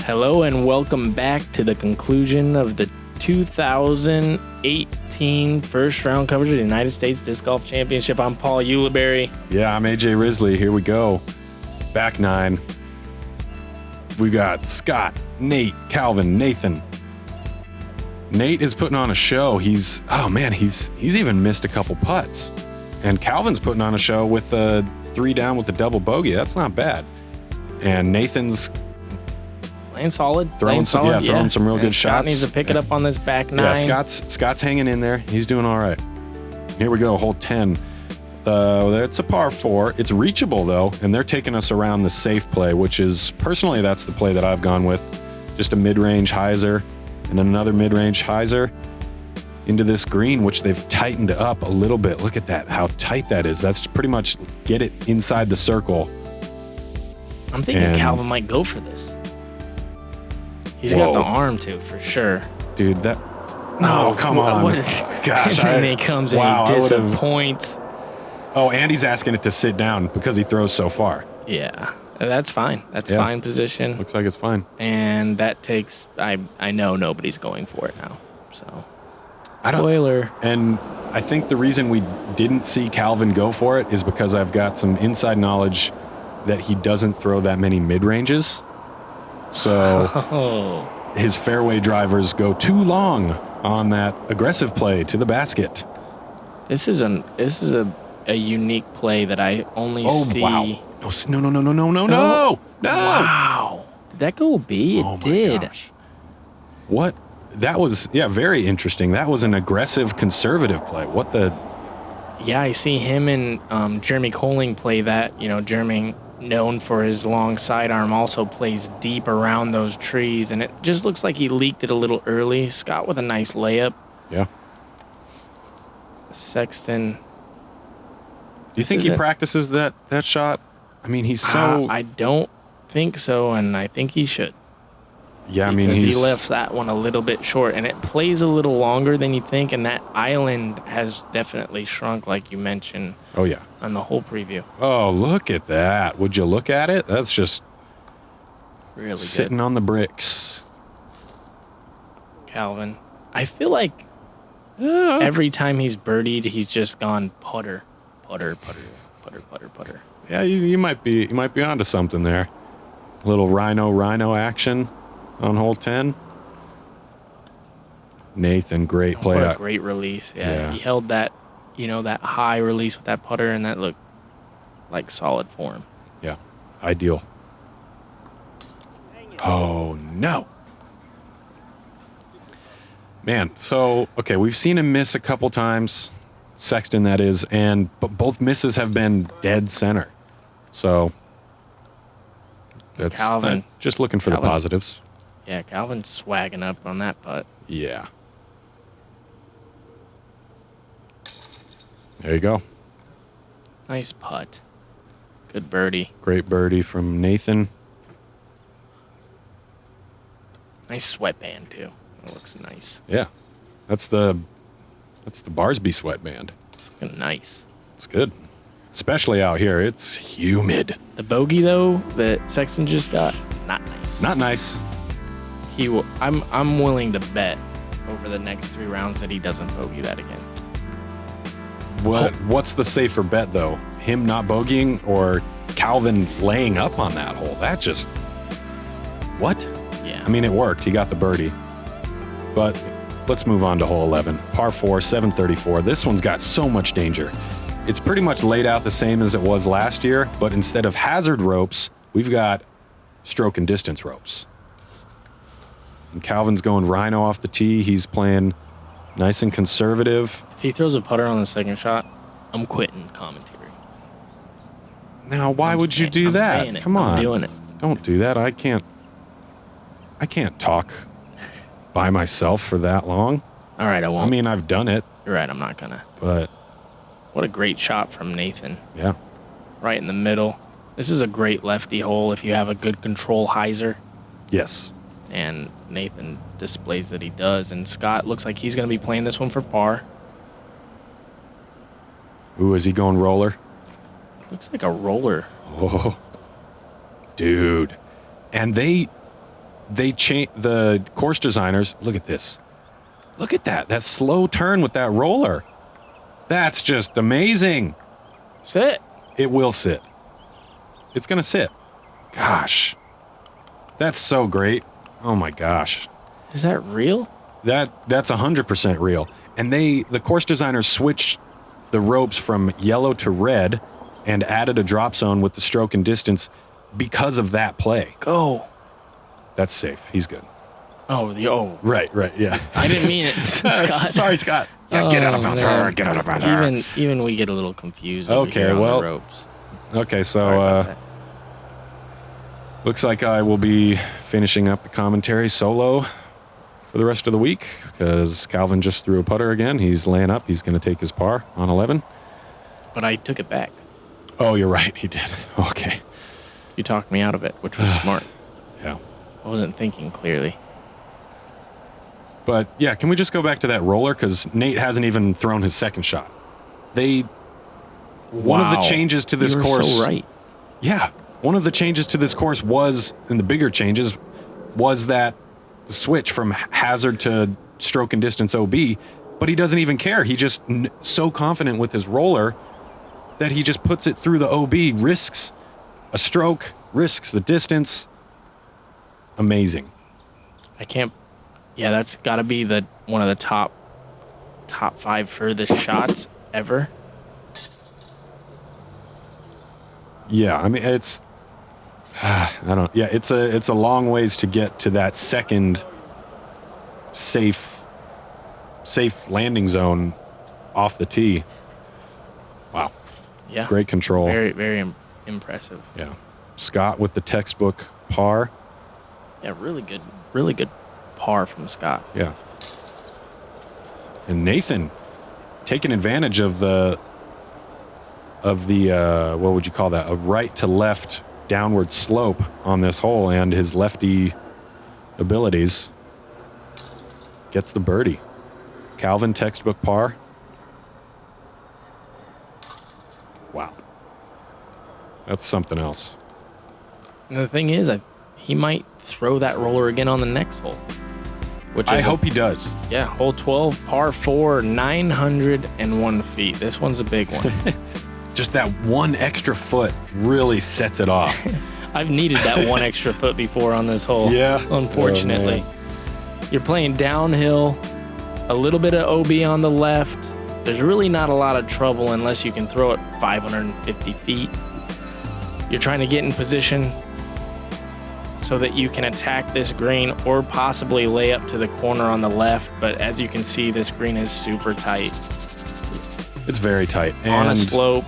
Hello and welcome back to the conclusion of the 2018 first round coverage of the United States Disc Golf Championship. I'm Paul Ulibarri. Yeah, I'm AJ Risley. Here we go. Back nine. We got Scott, Nate, Calvin, Nathan. Nate is putting on a show. He's even missed a couple putts. And Calvin's putting on a show with a 3 down with a double bogey. That's not bad. And Nathan's Playing solid. throwing some real good Scott shots. needs to pick it up on this back nine. Yeah, Scott's hanging in there. He's doing all right. Here we go, hole 10. It's a par 4. It's reachable, though, and they're taking us around the safe play, which is, personally, that's the play that I've gone with. Just a mid-range hyzer and another mid-range hyzer into this green, which they've tightened up a little bit. Look at that, how tight that is. That's pretty much get it inside the circle. I'm thinking Calvin might go for this. He's got the arm to, for sure. Dude, that... No, come on. What is, gosh. And then he comes and he disappoints. Oh, and he's asking it to sit down because he throws so far. Yeah, that's fine. That's fine position. Looks like it's fine. And that takes... I know nobody's going for it now, so... Spoiler. And I think the reason we didn't see Calvin go for it is because I've got some inside knowledge that he doesn't throw that many mid-ranges. So his fairway drivers go too long on that aggressive play to the basket. This is a unique play that I only see. Wow. No. Wow. Did that go B? It did. Gosh. What? That was, very interesting. That was an aggressive, conservative play. What the? Yeah, I see him and Jeremy Colling play that. You know, Jeremy, known for his long sidearm, also plays deep around those trees, and it just looks like he leaked it a little early. Scott with a nice layup. Yeah. Sexton. Do you think he practices that shot? I mean, he's so... I don't think so, and I think he should. Yeah, I mean, he left that one a little bit short, and it plays a little longer than you think, and that island has definitely shrunk, like you mentioned. Oh, yeah. On the whole preview. Oh, look at that. Would you look at it? That's just really sitting good. On the bricks. Calvin. I feel like every time he's birdied, he's just gone putter. Yeah, you might be onto something there. A little rhino action on hole 10. Nathan, great play. What a great release. Yeah, he held that, that high release with that putter, and that looked like solid form. Yeah, ideal. Oh, no. Man, so, okay, we've seen him miss a couple times, Sexton that is, but both misses have been dead center. So, that's Calvin. Just looking for the positives. Yeah, Calvin's swagging up on that putt. Yeah. There you go. Nice putt. Good birdie. Great birdie from Nathan. Nice sweatband, too. It looks nice. Yeah. That's the Barsby sweatband. It's looking nice. It's good. Especially out here. It's humid. The bogey, though, that Sexton just got, not nice. Not nice. I'm willing to bet over the next 3 rounds that he doesn't bogey that again. What's the safer bet, though? Him not bogeying or Calvin laying up on that hole? That just... What? Yeah. I mean, it worked. He got the birdie. But let's move on to hole 11. Par 4, 734. This one's got so much danger. It's pretty much laid out the same as it was last year, but instead of hazard ropes, we've got stroke and distance ropes. And Calvin's going rhino off the tee. He's playing nice and conservative. If he throws a putter on the second shot, I'm quitting commentary. Now, why would you do that? Come on. I'm doing it. Don't do that. I can't talk by myself for that long. All right, I won't. I mean, I've done it. You're right, I'm not gonna. But what a great shot from Nathan. Yeah. Right in the middle. This is a great lefty hole if you have a good control hyzer. Yes. And Nathan displays that he does. And Scott looks like he's going to be playing this one for par. Ooh, is he going roller? Looks like a roller. Oh, dude. And the course designers, look at this. Look at that slow turn with that roller. That's just amazing. Sit. It will sit. It's going to sit. Gosh. That's so great. Oh my gosh. Is that real? That's 100% real. And the course designers switched the ropes from yellow to red and added a drop zone with the stroke and distance because of that play. Go. That's safe. He's good. Oh. Right, yeah. I didn't mean it, Scott. Sorry, Scott. Yeah, get out of bounds. Get out of bounds. Even we get a little confused over Okay, here on well, the ropes. Okay, Sorry about so that. looks like I will be finishing up the commentary solo for the rest of the week because Calvin just threw a putter again. He's laying up. He's going to take his par on 11. But I took it back. Oh, you're right. He did. Okay. You talked me out of it, which was smart. Yeah. I wasn't thinking clearly. But yeah, can we just go back to that roller? Because Nate hasn't even thrown his second shot. One of the changes to this course. So right. Yeah. One of the changes to this course was, and the bigger changes, was that the switch from hazard to stroke and distance OB. But he doesn't even care. He just so confident with his roller that he just puts it through the OB, risks a stroke, risks the distance. Amazing. I can't. Yeah, that's got to be one of the top 5 furthest shots ever. Yeah, I mean it's it's a long ways to get to that second safe landing zone off the tee. Wow. Yeah. Great control. Very, very impressive. Yeah. Scott with the textbook par. Yeah, really good par from Scott. Yeah. And Nathan taking advantage of the what would you call that? A right to left downward slope on this hole and his lefty abilities. Gets the birdie. Calvin textbook par. Wow. That's something else. And the thing is, he might throw that roller again on the next hole. Which I hope he does. Yeah, hole 12, par 4, 901 feet. This one's a big one. Just that one extra foot really sets it off. I've needed that one extra foot before on this hole. Yeah. Unfortunately. You're playing downhill, a little bit of OB on the left. There's really not a lot of trouble unless you can throw it 550 feet. You're trying to get in position so that you can attack this green or possibly lay up to the corner on the left. But as you can see, this green is super tight. It's very tight. On a slope.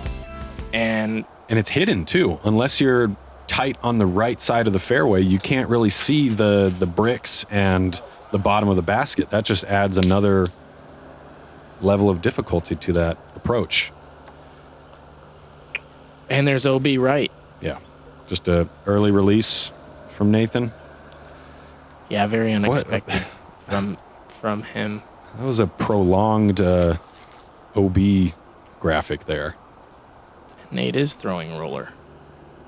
And it's hidden too. Unless you're tight on the right side of the fairway, you can't really see the bricks and the bottom of the basket. That just adds another level of difficulty to that approach. And there's OB right. Yeah. Just a early release from Nathan. Yeah, very unexpected from him. That was a prolonged OB graphic there. Nate is throwing roller.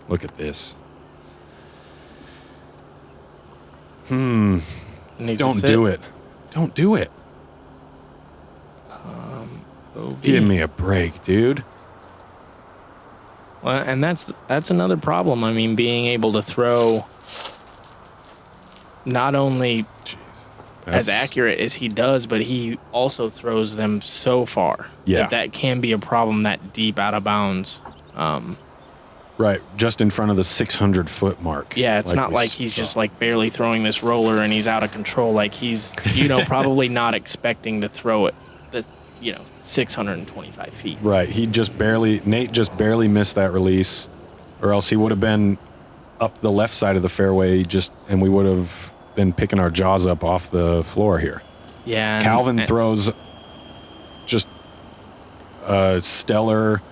Look at this. Don't do it. Don't do it. OB. Give me a break, dude. Well, and that's another problem. I mean, being able to throw not only as accurate as he does, but he also throws them so far. Yeah. That can be a problem that deep out of bounds. Right, just in front of the 600-foot mark. Yeah, it's not like he's just like barely throwing this roller and he's out of control. Like he's, probably not expecting to throw it, 625 feet. Right, Nate just barely missed that release, or else he would have been up the left side of the fairway and we would have been picking our jaws up off the floor here. Yeah. Calvin throws just a stellar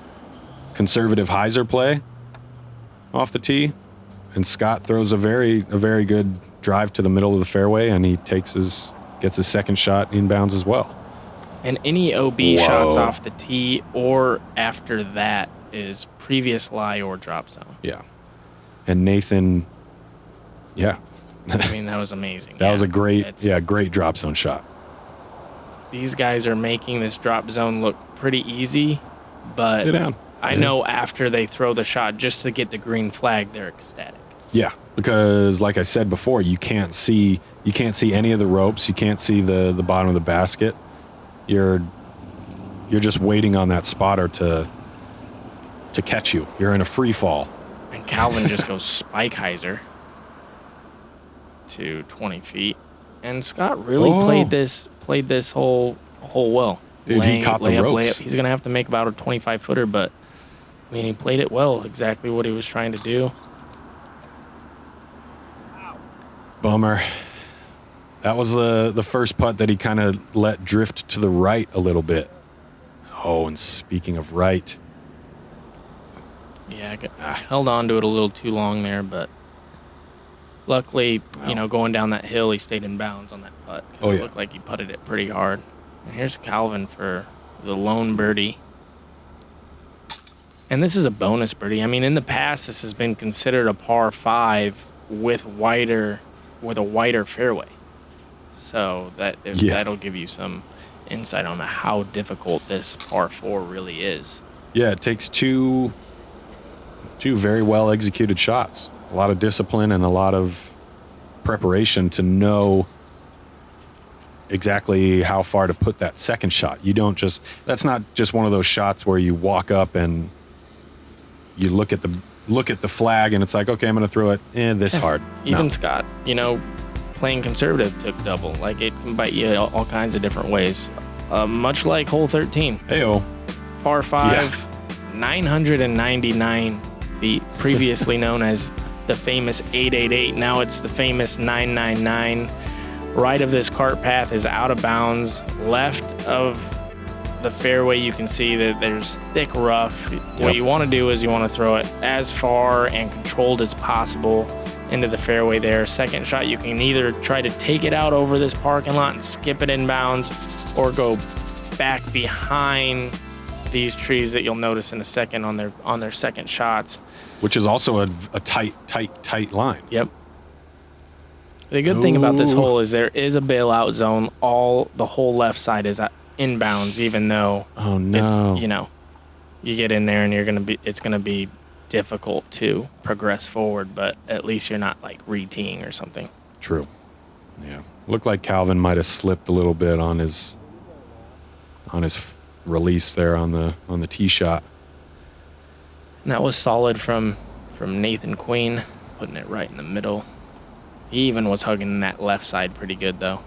conservative hyzer play off the tee, and Scott throws a very good drive to the middle of the fairway, and he gets his second shot inbounds as well. And any OB shots off the tee or after that is previous lie or drop zone. Yeah. And Nathan I mean, that was amazing. That was a great drop zone shot. These guys are making this drop zone look pretty easy, but Sit down. I know after they throw the shot, just to get the green flag, they're ecstatic. Yeah, because like I said before, you can't see any of the ropes. You can't see the bottom of the basket. You're just waiting on that spotter to catch you. You're in a free fall. And Calvin just goes spike hyzer to 20 feet. And Scott really played this whole well. Dude, he caught the ropes. Layup. He's going to have to make about a 25-footer, but, I mean, he played it well, exactly what he was trying to do. Bummer. That was the first putt that he kind of let drift to the right a little bit. Oh, and speaking of right. Yeah, I held on to it a little too long there, but luckily, going down that hill, he stayed in bounds on that putt. Because it looked like he putted it pretty hard. And here's Calvin for the lone birdie. And this is a bonus birdie. I mean, in the past, this has been considered a par 5 with a wider fairway. So that'll give you some insight on how difficult this par 4 really is. Yeah, it takes two very well executed shots. A lot of discipline and a lot of preparation to know exactly how far to put that second shot. That's not just one of those shots where you walk up and you look at the flag and it's like, okay, I'm going to throw it this hard. Even Scott, playing conservative took double. Like, it can bite you all kinds of different ways. Much like hole 13. Heyo. Par 5, 999 feet, previously known as the famous 888. Now it's the famous 999. Right of this cart path is out of bounds. Left of the fairway, you can see that there's thick rough. Yep. What you want to do is you want to throw it as far and controlled as possible into the fairway there. Second shot, you can either try to take it out over this parking lot and skip it in bounds, or go back behind these trees that you'll notice in a second on their second shots. Which is also a tight line. Yep. The good thing about this hole is there is a bailout zone. The whole left side is inbounds, even though it's, you get in there and it's gonna be difficult to progress forward, but at least you're not like re-teeing or something. True. Yeah. Looked like Calvin might have slipped a little bit on his release there on the tee shot. And that was solid from Nathan Queen, putting it right in the middle. He even was hugging that left side pretty good, though.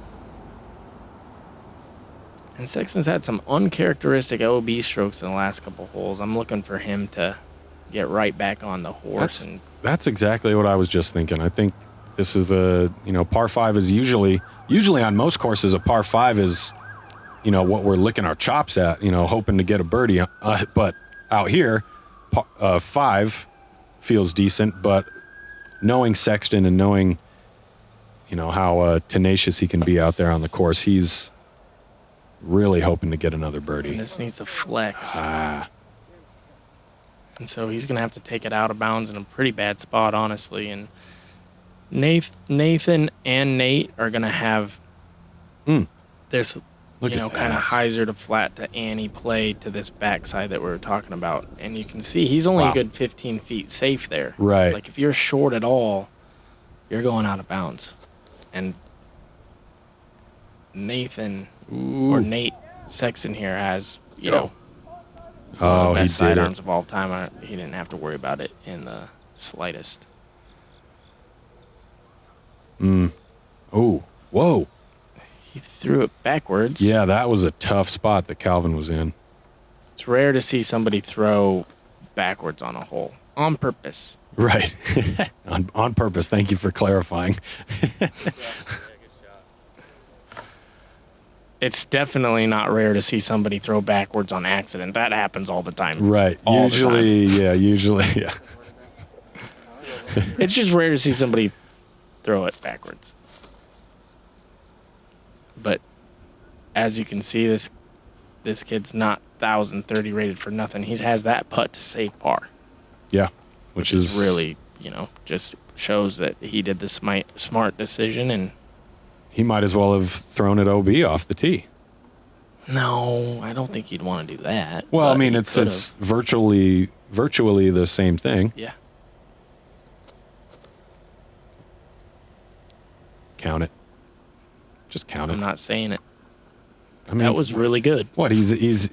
And Sexton's had some uncharacteristic OB strokes in the last couple holes. I'm looking for him to get right back on the horse. That's exactly what I was just thinking. I think this is par 5 is usually on most courses, a par 5 is, what we're licking our chops at, hoping to get a birdie. But out here, 5 feels decent, but knowing Sexton and knowing, how tenacious he can be out there on the course, he's really hoping to get another birdie. And this needs a flex. And so he's going to have to take it out of bounds in a pretty bad spot, honestly. And Nathan and Nate are going to have this, kind of hyzer to flat to Annie play to this backside that we were talking about. And you can see he's only a good 15 feet safe there. Right. Like, if you're short at all, you're going out of bounds. And Nathan or Nate Sexton here has, best sidearms of all time. He didn't have to worry about it in the slightest. Oh, whoa. He threw it backwards. Yeah, that was a tough spot that Calvin was in. It's rare to see somebody throw backwards on a hole on purpose. Right. on purpose. Thank you for clarifying. It's definitely not rare to see somebody throw backwards on accident. That happens all the time. Right. Usually. It's just rare to see somebody throw it backwards. But as you can see, this kid's not 1,030 rated for nothing. He has that putt to save par. Yeah. Which is really, just shows that he did the smart decision. And he might as well have thrown it OB off the tee. no, I don't think he'd want to do that. Well, I but mean, he it's could've. virtually the same thing. Yeah. Count it. Just count it. I'm not saying it. I mean, That was really good. what? He's.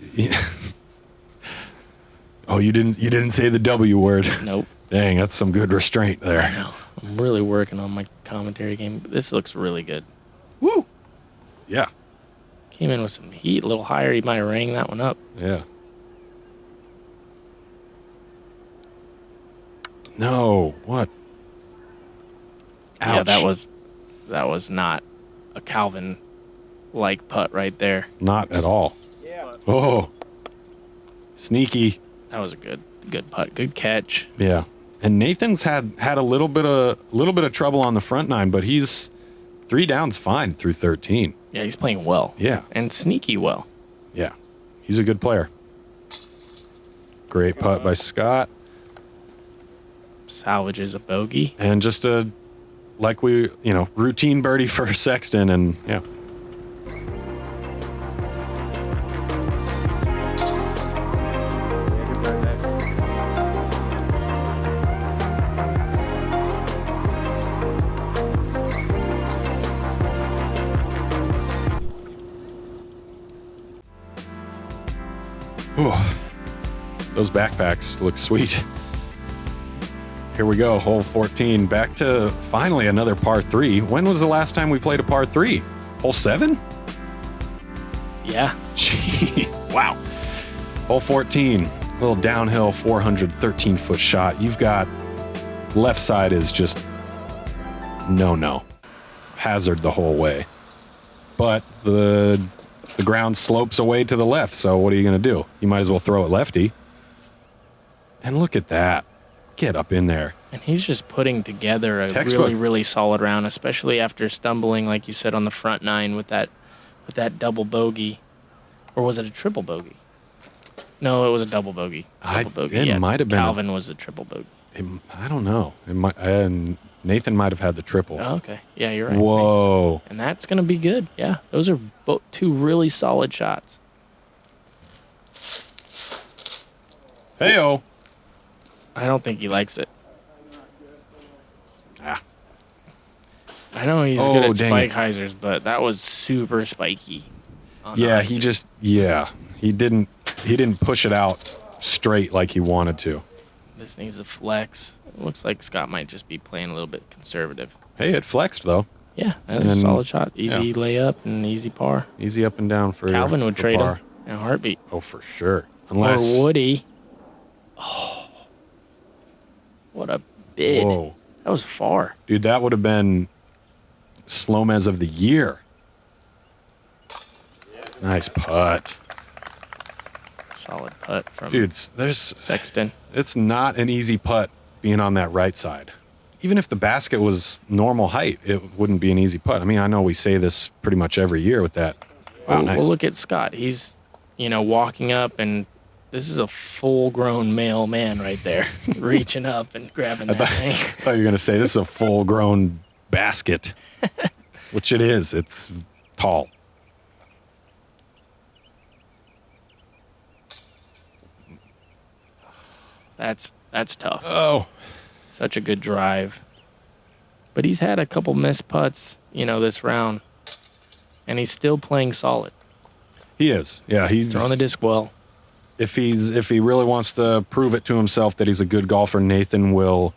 Oh, you didn't say the W word. Nope. Dang, that's some good restraint there. I know. I'm really working on my commentary game. This looks really good. Woo. Yeah. Came in with some heat, a little higher. He might have rang that one up. Yeah. No. What? Ouch. Yeah, that was not a Calvin-like putt right there. Not at all. Yeah. Oh. Sneaky. That was a good putt, good catch. Yeah. And Nathan's had a little bit of trouble on the front nine, but he's 3 downs fine through 13. Yeah, he's playing well. Yeah. And sneaky well. Yeah. He's a good player. Great putt by Scott. Salvages a bogey. And just routine birdie for Sexton, and yeah. Ooh, those backpacks look sweet. Here we go, hole 14. Back to finally another par 3. When was the last time we played a par 3? Hole 7? Yeah. Gee, wow. Hole 14, little downhill 413-foot shot. You've got left side is just no. Hazard the whole way. But the ground slopes away to the left, so what are you going to do? You might as well throw it lefty. And look at that. Get up in there. And he's just putting together a Textbook. really, really solid round, especially after stumbling, like you said, on the front nine with that double bogey. Or was it a triple bogey? No, it was a double bogey. It might have been. Calvin was a triple bogey. I don't know. And Nathan might have had the triple. Oh, okay. Yeah, you're right. Whoa. And that's going to be good. Yeah, those are two really solid shots. Hey-oh. I don't think he likes it. Ah. I know he's good at dang spike it. hyzers, but that was super spiky. Yeah, he didn't push it out straight like he wanted to. This needs a flex. It looks like Scott might just be playing a little bit conservative. Hey, it flexed though. Yeah, that was a solid shot. Easy layup and easy par. Easy up and down for Calvin would for trade par. him in a heartbeat. Oh, for sure. Or would he? Oh, what a bid. Whoa. That was far. Dude, that would have been SloMez of the year. Nice putt. Solid putt from There's Sexton. It's not an easy putt being on that right side. Even if the basket was normal height, it wouldn't be an easy putt. I mean, I know we say this pretty much every year with that. Wow, nice. Well, look at Scott. He's, walking up, and this is a full-grown male man right there, reaching up and grabbing that thing. I thought you were going to say this is a full-grown basket, which it is. It's tall. That's tough. Oh. Such a good drive. But he's had a couple missed putts, this round. And he's still playing solid. He is. Yeah, he's throwing the disc well. If he really wants to prove it to himself that he's a good golfer, Nathan will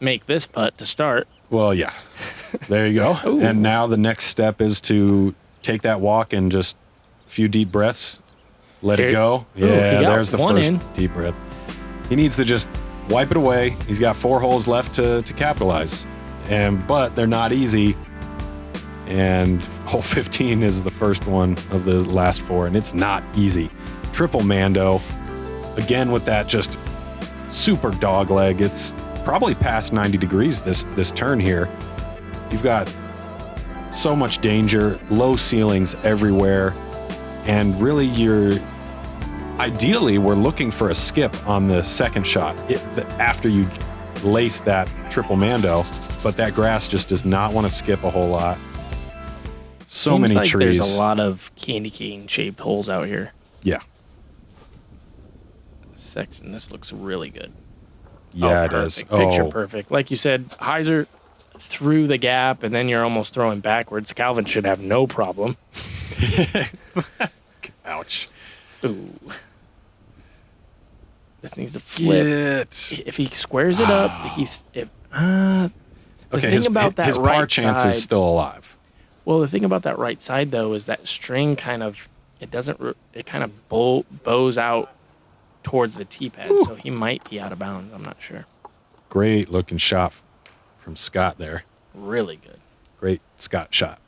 make this putt to start. Well, yeah. There you go. Ooh. And now the next step is to take that walk and just a few deep breaths. Let it go. Ooh, Yeah, there's the first in. deep breath. He needs to just wipe it away. He's got 4 holes left to capitalize. But they're not easy. And hole 15 is the first one of the last 4, and it's not easy. Triple Mando, again with that just super dog leg. It's probably past 90 degrees this turn here. You've got so much danger, low ceilings everywhere, and really ideally we're looking for a skip on the second shot after you lace that triple mando, but that grass just does not want to skip a whole lot. So Seems many like trees. There's a lot of candy cane shaped holes out here. Yeah. Sexton, this looks really good. Yeah, it perfect. does. Picture Oh, perfect. Like you said, hyzer through the gap, and then you're almost throwing backwards. Calvin should have no problem. ouch. Ooh. This needs to flip. If he squares it up, the Okay, thing about that his right par chance side, is still alive. Well, the thing about that right side though is that string kind of it kind of bows out towards the tee pad, so he might be out of bounds. I'm not sure. Great looking shot from Scott there. Really good. Great Scott shot.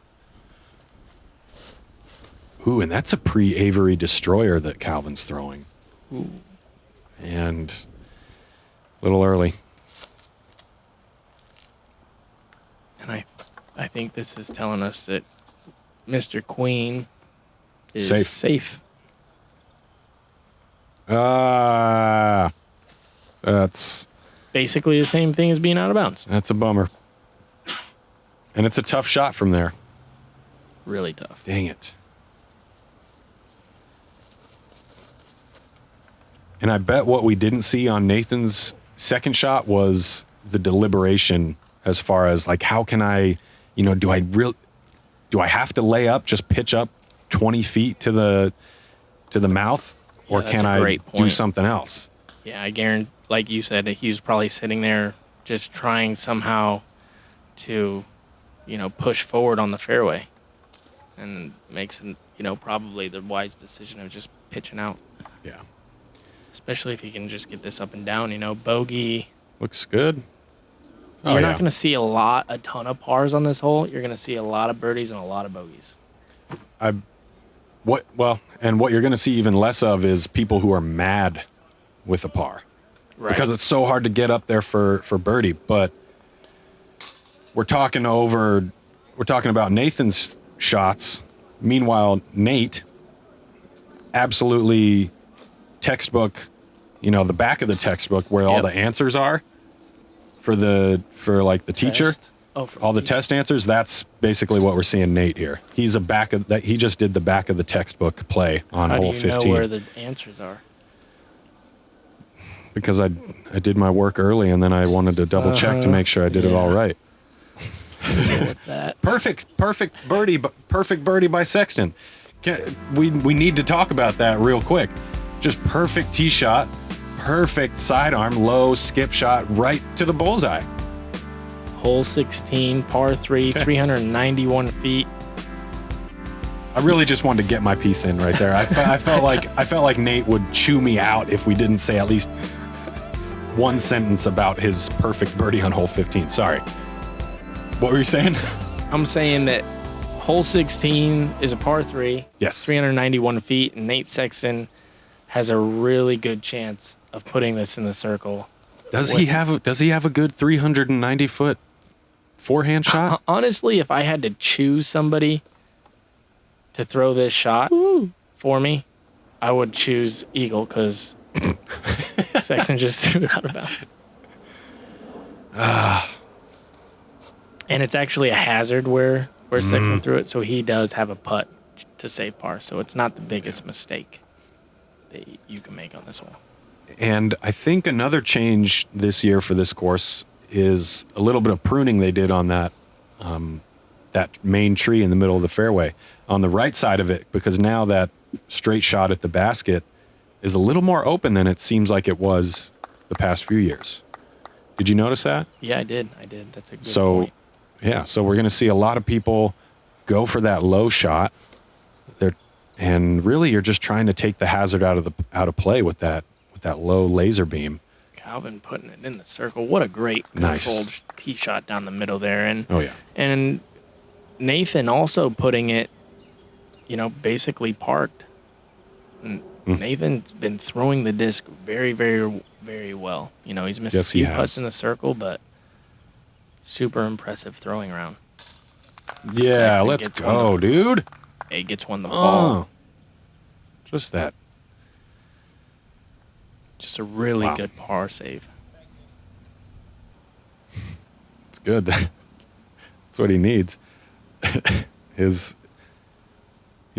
Ooh, and that's a pre-Avery Destroyer that Calvin's throwing. Ooh. And a little early. And I think this is telling us that Mr. Queen is safe. That's Basically the same thing as being out of bounds. a bummer. And it's a tough shot from there. Really tough. Dang it. And I bet what we didn't see on Nathan's second shot was the deliberation as far as like, how can I, do I have to lay up, just pitch up 20 feet to the mouth, or that's can a I great do point. something else? Yeah, I guarantee, like you said, he was probably sitting there just trying somehow to, push forward on the fairway, and makes, probably the wise decision of just pitching out. Yeah. Especially if he can just get this up and down, bogey. Looks good. You're not going to see a ton of pars on this hole. You're going to see a lot of birdies and a lot of bogeys. What you're going to see even less of is people who are mad with a par. Right. Because it's so hard to get up there for birdie. But we're talking about Nathan's shots. Meanwhile, Nate, absolutely textbook, the back of the textbook where all the answers are for the teacher. All the test answers, that's basically what we're seeing Nate here. He's he just did the back of the textbook play on hole 15. How do you know where the answers are? Because I did my work early, and then I wanted to double check to make sure I did it all right. With that. Perfect birdie by Sexton. We need to talk about that real quick. Just perfect tee shot, perfect sidearm, low skip shot right to the bullseye. Hole 16, par 3, 391 feet. I really just wanted to get my piece in right there. I felt like Nate would chew me out if we didn't say at least one sentence about his perfect birdie on hole 15. Sorry. What were you saying? I'm saying that hole 16 is a par 3. Yes. 391 feet, and Nate Sexton has a really good chance of putting this in the circle. Does he have a good 390-foot forehand shot? Honestly, if I had to choose somebody to throw this shot for me, I would choose Eagle, because Sexton just threw it out of bounds. And it's actually a hazard where Sexton threw it, so he does have a putt to save par. So it's not the biggest mistake that you can make on this hole. And I think another change this year for this course is a little bit of pruning they did on that main tree in the middle of the fairway on the right side of it, because now that straight shot at the basket is a little more open than it seems like it was the past few years. Did you notice that? Yeah, I did. That's a good point. Yeah, so we're going to see a lot of people go for that low shot. And really, you're just trying to take the hazard out of play with that low laser beam. Calvin putting it in the circle. What a great controlled tee shot down the middle there. And and Nathan also putting it, basically parked. And Nathan's been throwing the disc very, very, very well. He's missed a few putts in the circle, but super impressive throwing round. Yeah, let's go, dude. He gets one the ball. Just that. Just a really good par save. Good. That's what he needs. He's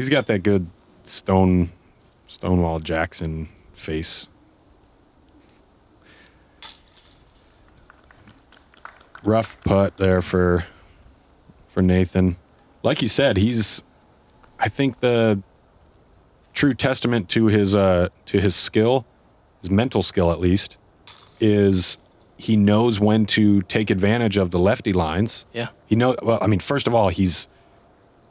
got that good Stonewall Jackson face. Rough putt there for Nathan. Like you said, he's, I think, the true testament to his skill, his mental skill at least, is he knows when to take advantage of the lefty lines. Yeah. First of all, he's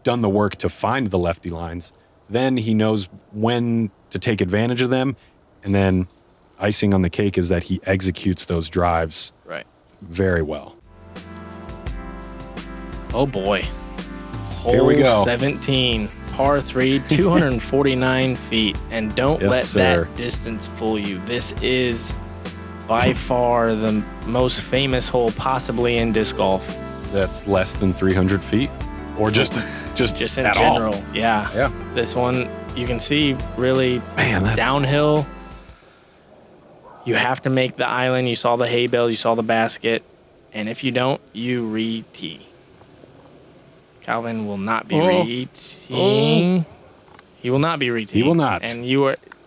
done the work to find the lefty lines. Then he knows when to take advantage of them. And then icing on the cake is that he executes those drives very well. Oh boy. Hole Here we go. 17, par 3, 249 feet. And don't let that distance fool you. This is by far the most famous hole possibly in disc golf. That's less than 300 feet? Or just in at general. all? Yeah. This one, you can see really downhill. You have to make the island. You saw the hay bale. You saw the basket. And if you don't, you re-tee. Calvin will not be re-teeing. He will not be re-teeing. He will not. And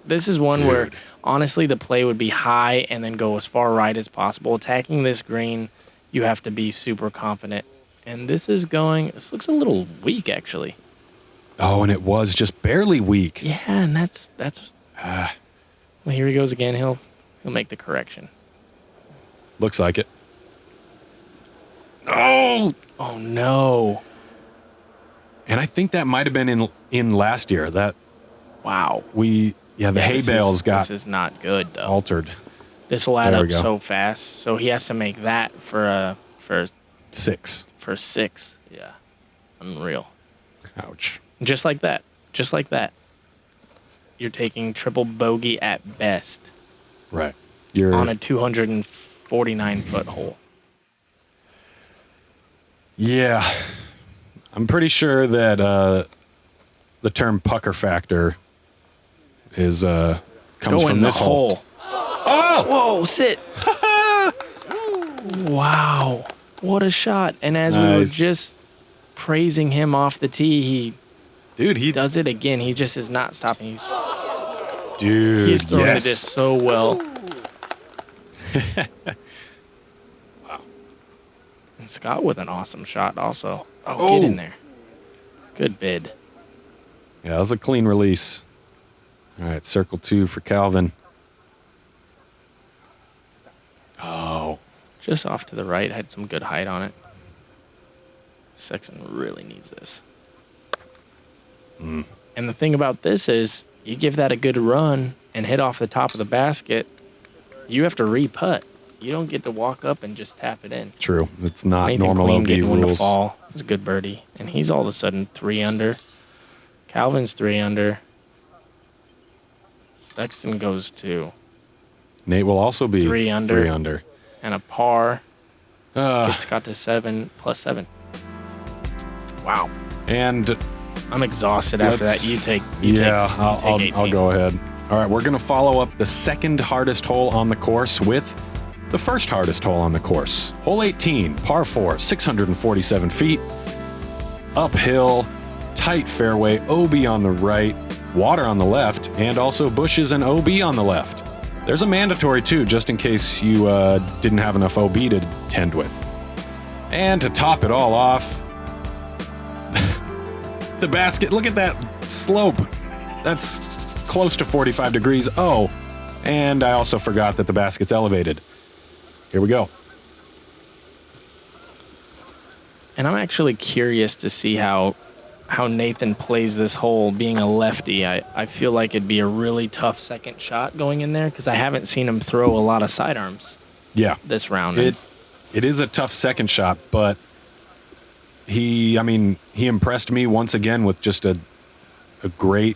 this is one where, honestly, the play would be high and then go as far right as possible. Attacking this green, you have to be super confident. And this looks a little weak, actually. Oh, and it was just barely weak. Yeah, and that's. Well, here he goes again. He'll make the correction. Looks like it. Oh no. And I think that might have been in last year. Wow. The hay bales got. This is not good though. Altered. This will add up so fast. So he has to make that for 6. For 6. Yeah. Unreal. Ouch. Just like that. You're taking triple bogey at best. Right. You're on a 249-foot hole. Yeah. I'm pretty sure that the term pucker factor comes from this hole. Oh! Whoa, sit. Wow. What a shot. And as we were just praising him off the tee, he does it again. He just is not stopping. He's throwing the disc so well. Wow. And Scott with an awesome shot also. Get in there. Good bid. Yeah, that was a clean release. All right, circle 2 for Calvin. Oh. Just off to the right. Had some good height on it. Sexton really needs this. And the thing about this is, you give that a good run and hit off the top of the basket, you have to re-putt. You don't get to walk up and just tap it in. True. It's not Nathan normal Queen OB getting rules. One to fall. It's a good birdie. And he's all of a sudden 3 under. Calvin's 3 under. Sexton goes 2. Nate will also be 3 under. 3 under. And a par. Gets Scott to 7 plus 7. Wow. And I'm exhausted after that. You take 18. I'll go ahead. All right, we're going to follow up the second hardest hole on the course with the first hardest hole on the course. Hole 18, par 4, 647 feet. Uphill, tight fairway, OB on the right, water on the left, and also bushes and OB on the left. There's a mandatory too, just in case you didn't have enough OB to tend with. And to top it all off, the basket, look at that slope. That's close to 45 degrees. Oh, and I also forgot that the basket's elevated. Here we go. And I'm actually curious to see how Nathan plays this hole. Being a lefty, I feel like it'd be a really tough second shot going in there because I haven't seen him throw a lot of sidearms. Yeah, this round. It is a tough second shot, but he impressed me once again with just a great,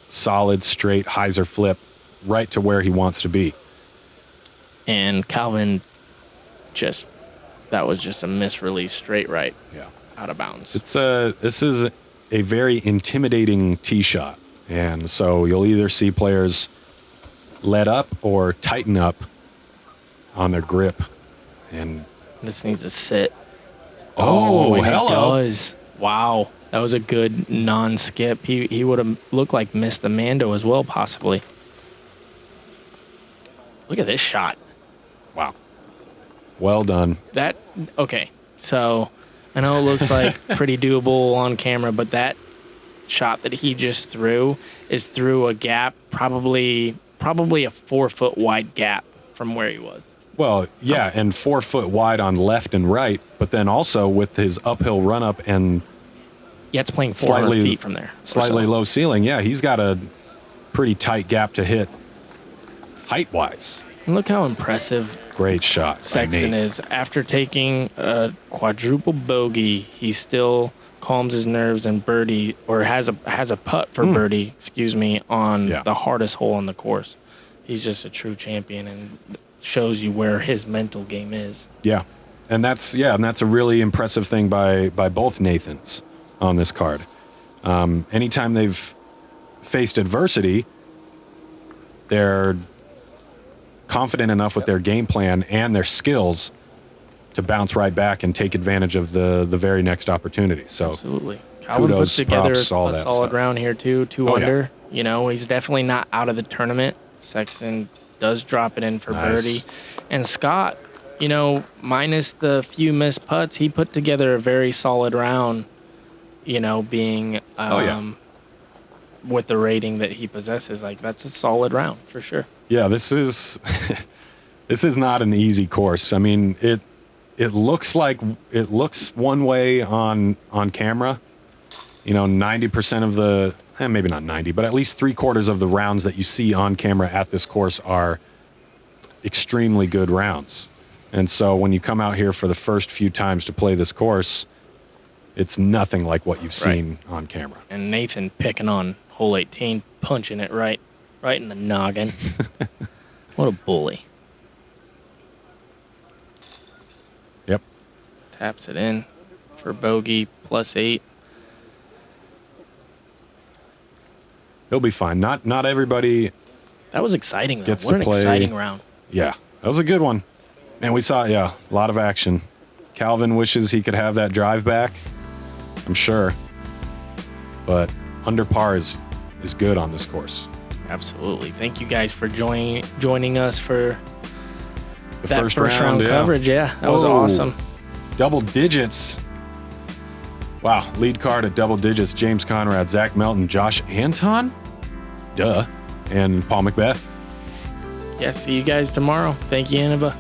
solid, straight hyzer flip right to where he wants to be. And Calvin that was just a misrelease straight right. Yeah. Out of bounds. This is a very intimidating tee shot. And so you'll either see players let up or tighten up on their grip. And This needs to sit. Oh, and hello. it does. Wow. That was a good non-skip. He would have looked like missed the Mando as well, possibly. Look at this shot. Wow. Well done. Okay. So I know it looks like pretty doable on camera, but that shot that he just threw is through a gap, probably a 4-foot wide gap from where he was. Well, yeah, and 4 foot wide on left and right, but then also with his uphill run up and Yeah, it's playing 400 feet from there. slightly low ceiling. Yeah, he's got a pretty tight gap to hit height-wise. And look how impressive Great shot. Sexton is. After taking a quadruple bogey, he still calms his nerves and birdie, or has a putt for birdie, on the hardest hole on the course. He's just a true champion and shows you where his mental game is. Yeah. And that's a really impressive thing by both Nathans on this card. Anytime they've faced adversity, they're confident enough with their game plan and their skills to bounce right back and take advantage of the very next opportunity. So absolutely. Calvin puts together a solid round here too, 2 under. Yeah. You know, he's definitely not out of the tournament. Sexton does drop it in for birdie. And Scott, you know, minus the few missed putts, he put together a very solid round, you know, being with the rating that he possesses. Like, that's a solid round for sure. Yeah, this is not an easy course. I mean, it looks one way on camera. You know, 90% of the, maybe not 90, but at least 3/4 of the rounds that you see on camera at this course are extremely good rounds. And so when you come out here for the first few times to play this course, it's nothing like what you've seen on camera. And Nathan picking on hole 18, punching it right in the noggin. What a bully. Yep. Taps it in for bogey, +8. He'll be fine. Not everybody. That was exciting, though. Gets what to an play. Exciting round. Yeah, that was a good one. And we saw, a lot of action. Calvin wishes he could have that drive back, I'm sure. But under par is good on this course. Absolutely. Thank you guys for joining us for the that first round coverage. Yeah, that was awesome. Double digits. Wow, lead card at double digits. James Conrad, Zach Melton, Josh Anton, and Paul Macbeth. Yeah, see you guys tomorrow. Thank you, Innova.